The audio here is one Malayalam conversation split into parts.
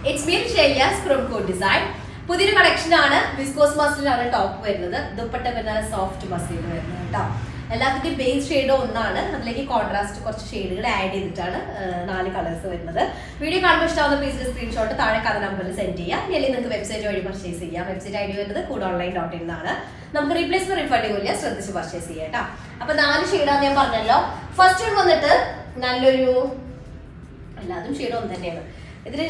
It's me Shailyas from Code Design. പുതിയൊരു കളക്ഷൻ ആണ്. വിസ്കോസ് മസ്ലിനാണ് ടോപ്പ് വരുന്നത്. ദുപ്പട്ട വരുന്നത് സോഫ്റ്റ് മസ്ലിൻ വരുന്നത് കേട്ടോ. എല്ലാത്തിന്റെയും ബേസ് ഷെയ്ഡ് ഒന്നാണ്. അതിലേക്ക് കോൺട്രാസ്റ്റ് കുറച്ച് ഷെയ്ഡുകൾ ആഡ് ചെയ്തിട്ടാണ് 4 കളേഴ്സ് വരുന്നത്. വീഡിയോ കാണുമ്പോൾ ഇഷ്ടമാവുന്ന പ്ലീസ് സ്ക്രീൻഷോട്ട് താഴെ കഥ നമ്പറിൽ സെൻഡ് ചെയ്യാം. അല്ലെങ്കിൽ നിങ്ങൾക്ക് വെബ്സൈറ്റ് വഴി പർച്ചേസ് ചെയ്യാം. വെബ്സൈറ്റ് ഐ ഡി വരുന്നത് coodonline.in എന്നാണ്. നമുക്ക് റീപ്ലേസ്മെന്റ് റിഫണ്ട് ഇല്ല, ശ്രദ്ധിച്ച് പർച്ചേസ് ചെയ്യാം കേട്ടോ. അപ്പൊ 4 ഷെയ്ഡാന്ന് ഞാൻ പറഞ്ഞല്ലോ. ഫസ്റ്റ് വൺ വന്നിട്ട് നല്ലൊരു എല്ലാതും ഷെയ്ഡ് ഒന്ന് തന്നെയാണ്. ഇതിന്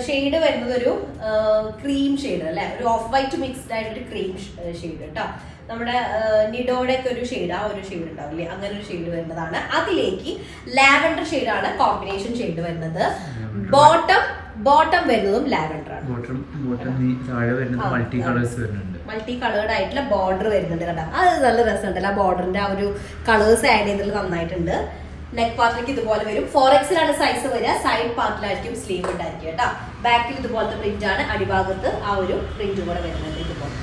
ഷെയ്ഡ് വരുന്നത് ഒരു ക്രീം ഷെയ്ഡ് അല്ലെ, ഒരു ഓഫ് വൈറ്റ് മിക്സ്ഡ് ആയിട്ടൊരു ക്രീം ഷെയ്ഡ് കേട്ടോ. നമ്മുടെ നിഡോയുടെ ഒക്കെ ഒരു ഷെയ്ഡ്, ആ ഒരു ഷെയ്ഡ് ഉണ്ടാവില്ലേ, അങ്ങനെ ഒരു ഷെയ്ഡ് വരുന്നതാണ്. അതിലേക്ക് ലാവൻഡർ ഷെയ്ഡാണ് കോമ്പിനേഷൻ ഷെയ്ഡ് വരുന്നത്. ബോട്ടം വരുന്നതും ലാവൻഡർ ആണ്. മൾട്ടി കളേർഡ് ആയിട്ടുള്ള ബോർഡർ വരുന്നുണ്ട് കേട്ടോ. അത് നല്ല രസമുണ്ടല്ലോ, ആ ബോർഡറിന്റെ ആ ഒരു കളേഴ്സ് ആഡ് ചെയ്തിട്ട് നന്നായിട്ടുണ്ട്. നെക്ക് പാർട്ടിലേക്ക് ഇതുപോലെ വരും. 4XL സൈസ് വരിക. സൈഡ് പാർട്ടിലായിരിക്കും സ്ലീവ് ഉണ്ടായിരിക്കും കേട്ടോ. ബാക്കിൽ ഇതുപോലത്തെ പ്രിന്റ് ആണ്. അടിഭാഗത്ത് ആ ഒരു പ്രിന്റ് കൂടെ വരുന്നുണ്ട് ഇതുപോലെ.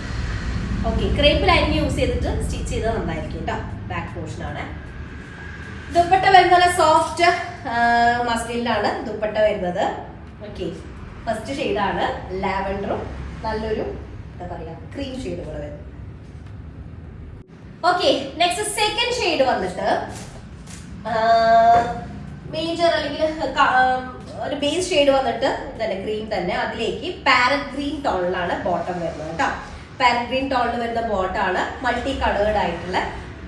ഓക്കെ, ക്രേപ്പ് ലൈൻ യൂസ് ചെയ്തിട്ട് സ്റ്റിച്ച് ചെയ്ത് നന്നായിരിക്കും കേട്ടോ. ബാക്ക് പോർഷൻ ആണ്. ദുപ്പട്ട വരുന്നത് സോഫ്റ്റ് മസ്ലിനിലാണ് ദുപ്പട്ട വരുന്നത്. ഓക്കെ, ഫസ്റ്റ് ഷെയ്ഡാണ് ലാവൻഡറും നല്ലൊരു എന്താ പറയാ ക്രീം ഷെയ്ഡ് കൂടെ വരുന്നത്. ഓക്കെ, നെക്സ്റ്റ് സെക്കൻഡ് ഷെയ്ഡ് വന്നിട്ട് മേജർ അല്ലെങ്കിൽ ഒരു ബേസ് ഷെയ്ഡ് വന്നിട്ട് തന്നെ ക്രീം തന്നെ. അതിലേക്ക് പാരറ്റ് ഗ്രീൻ ടോണിലാണ് ബോട്ടം വരുന്നത് കേട്ടോ. പാരറ്റ് ഗ്രീൻ ടോണിൽ വരുന്ന ബോട്ടാണ്. മൾട്ടി കളേർഡ് ആയിട്ടുള്ള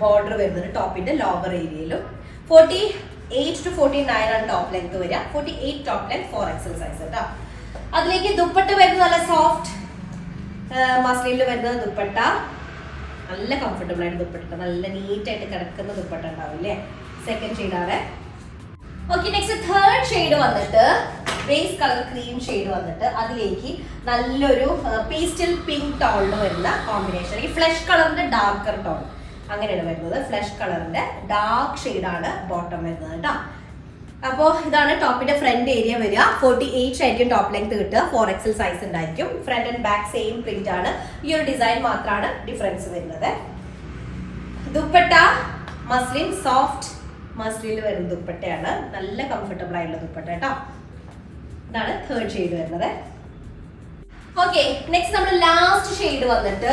ബോർഡർ വരുന്നത് ടോപ്പിന്റെ ലോവർ ഏരിയയിലും. 48 to 49 ആണ് ടോപ്പ് ലെങ്ത് വരിക. 48 ടോപ്പ് ലെങ്ത് 4XL സൈസ് കേട്ടോ. അതിലേക്ക് ദുപ്പട്ട വരുന്നത് നല്ല സോഫ്റ്റ് മസ്ലിനിൽ വരുന്നത് ദുപ്പട്ട. നല്ല കംഫർട്ടബിൾ ആയിട്ട് ദുപ്പട്ട, നല്ല നീറ്റ് ആയിട്ട് കിടക്കുന്ന ദുപ്പട്ട ഉണ്ടാവില്ലേ. സെക്കൻഡ് ഷെയ്ഡാണ്. ഓക്കെ, നെക്സ്റ്റ് തേർഡ് ഷെയ്ഡ് വന്നിട്ട് ബേസ് കളർ ക്രീം ഷെയ്ഡ് വന്നിട്ട് അതിലേക്ക് നല്ലൊരു പേസ്റ്റൽ പിങ്ക് ടോണിൽ വരുന്ന കോമ്പിനേഷൻ. ഈ ഫ്ലഷ് കളറിന്റെ ഡാർക്കർ ടോൺ അങ്ങനെയാണ് വരുന്നത്. ഫ്ലഷ് കളറിന്റെ ഡാർക്ക് ഷെയ്ഡാണ് ബോട്ടം വരുന്നത് കേട്ടോ. അപ്പോൾ ഇതാണ് ടോപ്പിന്റെ ഫ്രണ്ട് ഏരിയ വരിക. 48 ആയിരിക്കും ടോപ്പ് ലെങ്ത് കിട്ടുക. 4XL സൈസ് ഉണ്ടായിരിക്കും. Front and back same print ആണ്. ഈ ഒരു ഡിസൈൻ മാത്രമാണ് ഡിഫറൻസ് വരുന്നത്. ദുപ്പട്ട മസ്ലിൻ സോഫ്റ്റ് മസ്ലിനിൽ വരുന്ന ദുപ്പട്ടയാണ്. നല്ല കംഫർട്ടബിൾ ആയിട്ടുള്ള ദുപ്പട്ട കേട്ടോ. ഇതാണ് തേർഡ് ഷെയ്ഡ് വരുന്നത്. ഓക്കെ, നെക്സ്റ്റ് നമ്മുടെ ലാസ്റ്റ് ഷെയ്ഡ് വന്നിട്ട്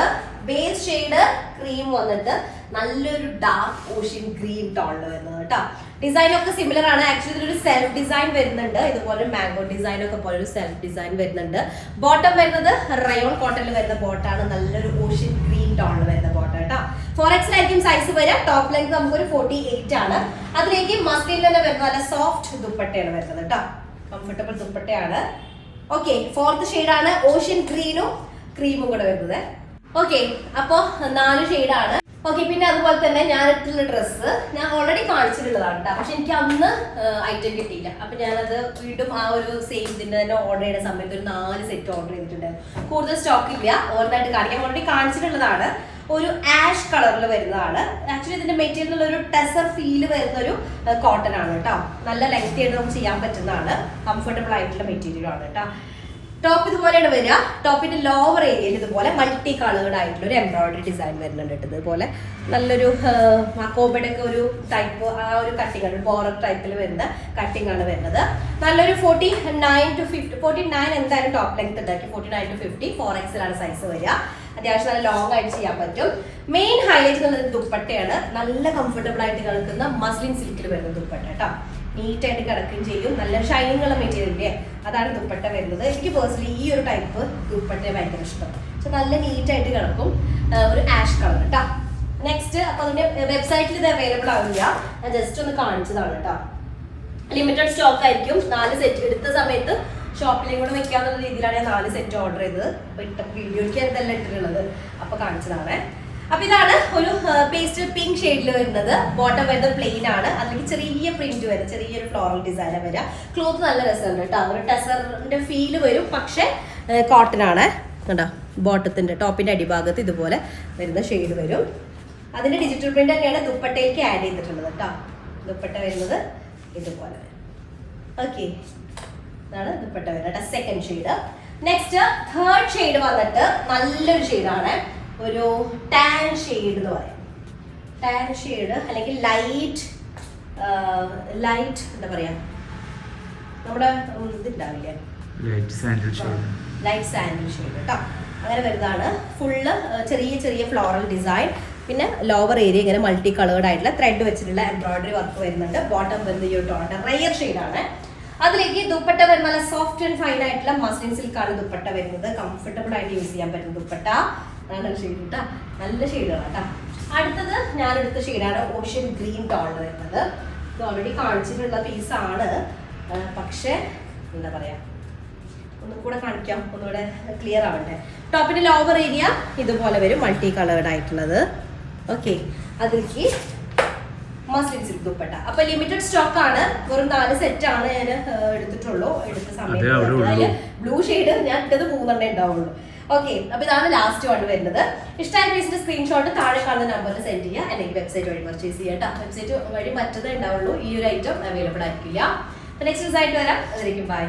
ബേസ് ഷെയ്ഡ് ക്രീം വന്നിട്ട് നല്ലൊരു ഡാർക്ക് ഓഷ്യൻ ഗ്രീൻ ടോണിൽ വരുന്നത് കേട്ടോ. ഡിസൈൻ ഒക്കെ സിമിലർ ആണ്. ആക്ച്വലി ഇതിലൊരു സെൽഫ് ഡിസൈൻ വരുന്നുണ്ട്. ഇതുപോലെ മാംഗോ ഡിസൈൻ ഒക്കെ പോലെ ഒരു സെൽഫ് ഡിസൈൻ വരുന്നുണ്ട്. ബോട്ടം വരുന്നത് റയോൺ കോട്ടണിൽ വരുന്ന ബോട്ടാണ്. നല്ലൊരു ഓഷ്യൻ ഗ്രീൻ ടോണിൽ വരുന്ന ബോട്ടം കേട്ടോ. 4XL ആയിരിക്കും സൈസ് വരിക. ടോപ്പ് ലെങ്ത് നമുക്കൊരു 48 ആണ്. അതിലേക്ക് മസ്ലിനിൽ തന്നെ വരുന്ന നല്ല സോഫ്റ്റ് ദുപ്പട്ടയാണ് വരുന്നത് കേട്ടോ. കംഫർട്ടബിൾ ദുപ്പട്ടയാണ്. ഓക്കെ, ഫോർത്ത് ഷെയ്ഡാണ് ഓഷ്യൻ ഗ്രീനും ക്രീമും കൂടെ വരുന്നത്. ഓക്കെ, അപ്പോ 4 ഷെയ്ഡാണ്. ഓക്കെ, പിന്നെ അതുപോലെ തന്നെ ഞാൻ ഇട്ടുള്ള ഡ്രസ്സ് ഞാൻ ഓൾറെഡി കാണിച്ചിട്ടുള്ളതാണ് കേട്ടോ. പക്ഷെ എനിക്ക് അന്ന് ഐറ്റം കിട്ടിയില്ല. അപ്പൊ ഞാനത് വീണ്ടും ആ ഒരു സെയിം ഇതിന്റെ തന്നെ ഓർഡർ ചെയ്യുന്ന സമയത്ത് ഒരു 4 സെറ്റ് ഓർഡർ ചെയ്തിട്ടുണ്ടായിരുന്നു. കൂടുതൽ സ്റ്റോക്ക് ഇല്ല, ഓർഡറായിട്ട് കാണിക്കാൻ ഓൾറെഡി കാണിച്ചിട്ടുള്ളതാണ്. ഒരു ആഷ് കളറിൽ വരുന്നതാണ്. ആക്ച്വലി ഇതിന്റെ മെറ്റീരിയൽ ഒരു ടെസർ ഫീൽ വരുന്ന ഒരു കോട്ടൺ ആണ് കേട്ടോ. നല്ല ലെങ്തി ആയിട്ട് നമുക്ക് ചെയ്യാൻ പറ്റുന്നതാണ്. കംഫർട്ടബിൾ ആയിട്ടുള്ള മെറ്റീരിയൽ ആണ് കേട്ടോ. ടോപ്പ് ഇതുപോലെയാണ് വരിക. ടോപ്പിന്റെ ലോവർ ഏരിയയിൽ ഇതുപോലെ മൾട്ടി കളേർഡ് ആയിട്ടുള്ള ഒരു എംബ്രോയിഡറി ഡിസൈൻ വരുന്നുണ്ട് കേട്ടോ. ഇതുപോലെ നല്ലൊരു മക്കോബയുടെ ഒക്കെ ഒരു ടൈപ്പ്, ആ ഒരു കട്ടിംഗ് ആണ്, ബോറർ ടൈപ്പിൽ വരുന്ന കട്ടിംഗ് ആണ് വരുന്നത്. നല്ലൊരു 49 to 50, 49 എന്തായാലും ടോപ്പ് ലെങ്ത് ഉണ്ടാക്കി. 49 to 50 4XL ആണ് സൈസ് വരിക. അത്യാവശ്യം നല്ല ലോങ് ആയിട്ട് ചെയ്യാൻ പറ്റും. മെയിൻ ഹൈലൈറ്റ് എന്നുള്ളത് ദുപ്പട്ടയാണ്. നല്ല കംഫർട്ടബിൾ ആയിട്ട് കിടക്കുന്ന മസ്ലിൻ സിൽക്കിൽ വരുന്ന ദുപ്പട്ട കേട്ടോ. നീറ്റ് ആയിട്ട് കിടക്കുകയും ചെയ്യും. നല്ല ഷൈനിങ് ഉള്ള മെറ്റീരിയൽ ഇല്ലേ, അതാണ് ദുപ്പട്ട വരുന്നത്. എനിക്ക് പേഴ്സണലി ഈ ഒരു ടൈപ്പ് ദുപ്പട്ട ഭയങ്കര ഇഷ്ടം. പക്ഷെ നല്ല നീറ്റ് ആയിട്ട് കിടക്കും. ഒരു ആഷ് കളർ കേട്ടോ. നെക്സ്റ്റ്, അപ്പൊ അതിന്റെ വെബ്സൈറ്റിൽ ഇത് അവൈലബിൾ ആവില്ല. ഞാൻ ജസ്റ്റ് ഒന്ന് കാണിച്ചതാണ് കേട്ടോ. ലിമിറ്റഡ് സ്റ്റോക്ക് ആയിരിക്കും. 4 സെറ്റ് എടുത്ത സമയത്ത് ഷോപ്പിലേയും കൂടെ വെക്കാന്നുള്ള രീതിയിലാണ് ഞാൻ 4 സെറ്റ് ഓർഡർ ചെയ്തത്. അപ്പൊ ഇട്ട വീഡിയോയ്ക്ക് എന്തെല്ലാം ഇട്ടിട്ടുള്ളത് അപ്പൊ കാണിച്ചതാണ്. അപ്പൊ ഇതാണ് ഒരു പേസ്റ്റൽ പിങ്ക് ഷെയ്ഡിൽ വരുന്നത്. ബോട്ടം വരുന്നത് പ്ലെയിൻ ആണ്. അല്ലെങ്കിൽ ചെറിയ പ്രിന്റ് വരും, ചെറിയൊരു ഫ്ലോറൽ ഡിസൈൻ വരിക. ക്ലോത്ത് നല്ല രസമുണ്ട് കേട്ടോ. ഒരു ടെസറിന്റെ ഫീല് വരും, പക്ഷെ കോട്ടൺ ആണ് കേട്ടോ. ബോട്ടത്തിന്റെ ടോപ്പിന്റെ അടിഭാഗത്ത് ഇതുപോലെ വരുന്ന ഷെയ്ഡ് വരും. അതിന്റെ ഡിജിറ്റൽ പ്രിന്റ് തന്നെയാണ് ദുപ്പട്ടയിലേക്ക് ആഡ് ചെയ്തിട്ടുള്ളത് കേട്ടോ. ദുപ്പട്ട വരുന്നത് ഇതുപോലെ വരും. ഓക്കെ, ഇതാണ് ദുപ്പട്ട വരുന്നത് second shade. Next third shade വന്നിട്ട് നല്ലൊരു ഷെയ്ഡാണ്. ഒരു ടാൻ ഷെയ്ഡ് എന്ന് പറയും. ടാൻ ഷെയ്ഡ് അല്ലെങ്കിൽ ലൈറ്റ് എന്താ പറയാ, നമ്മുടെ ഇതുണ്ടാവില്ലേ ലൈറ്റ് സാൻഡിൽ ഷെയ്ഡ് കേട്ടോ. അങ്ങനെ വരുന്നതാണ്. ഫുള്ള് ചെറിയ ചെറിയ ഫ്ലോറൽ ഡിസൈൻ, പിന്നെ ലോവർ ഏരിയ ഇങ്ങനെ മൾട്ടി കളേർഡ് ആയിട്ടുള്ള ത്രെഡ് വെച്ചിട്ടുള്ള എംബ്രോയിഡറി വർക്ക് വരുന്നുണ്ട്. ബോട്ടം വരുന്നത് ഈ ടോണിന്റെ റയർ ഷെയ്ഡാണ്. അതിലേക്ക് ദുപ്പട്ട വരുന്ന നല്ല സോഫ്റ്റ് ആൻഡ് ഫൈൻ ആയിട്ടുള്ള മസ്ലിൻ സിൽക്കാണ് ദുപ്പട്ട വരുന്നത്. കംഫർട്ടബിൾ ആയിട്ട് യൂസ് ചെയ്യാൻ പറ്റുന്ന ദുപ്പട്ട. നല്ല ഷെയ്ഡ് കേട്ടോ, നല്ല ഷെയ്ഡാണ് കേട്ടോ. അടുത്തത് ഞാനെടുത്ത ഷെയ്ഡാണ് ഓഷ്യൻ ഗ്രീൻ ടോണിൽ വരുന്നത്. ഇത് ഓൾറെഡി കാണിച്ചിട്ടുള്ള പീസാണ്, പക്ഷേ എന്താ പറയാ, ഒന്നും കൂടെ കാണിക്കാം, ഒന്നുകൂടെ ക്ലിയർ ആവട്ടെ. ടോപ്പിന്റെ ലോവർ ഏരിയ ഇതുപോലെ വരും, മൾട്ടി കളേർഡ് ആയിട്ടുള്ളത്. ഓക്കെ, അതിലേക്ക് മസ്ലിൻ സിൽക്ക് ദുപ്പട്ട. അപ്പൊ ലിമിറ്റഡ് സ്റ്റോക്ക് ആണ്, വെറും 4 സെറ്റ് ആണ് ഞാൻ എടുത്തിട്ടുള്ളൂ. എടുത്ത സമയത്ത് ബ്ലൂ ഷെയ്ഡ് ഞാൻ ഇട്ടത് 3 ഉണ്ടാവുള്ളൂ. ഓക്കെ, അപ്പൊ ഇതാണ് ലാസ്റ്റ് വൺ വരുന്നത്. ഇഷ്ടമായ പീസിന്റെ സ്ക്രീൻഷോട്ട് താഴെ കാണുന്ന നമ്പറിൽ സെൻഡ് ചെയ്യുക, അല്ലെങ്കിൽ വെബ്സൈറ്റ് വഴി പർച്ചേസ് ചെയ്യുക കേട്ടോ. വെബ്സൈറ്റ് വഴി മറ്റതേ ഉണ്ടാവുള്ളൂ, ഈ ഒരു ഐറ്റം അവൈലബിൾ ആയിരിക്കില്ല. നെക്സ്റ്റ് ദിവസമായിട്ട് വരാം. അതിലേക്കും ബൈ.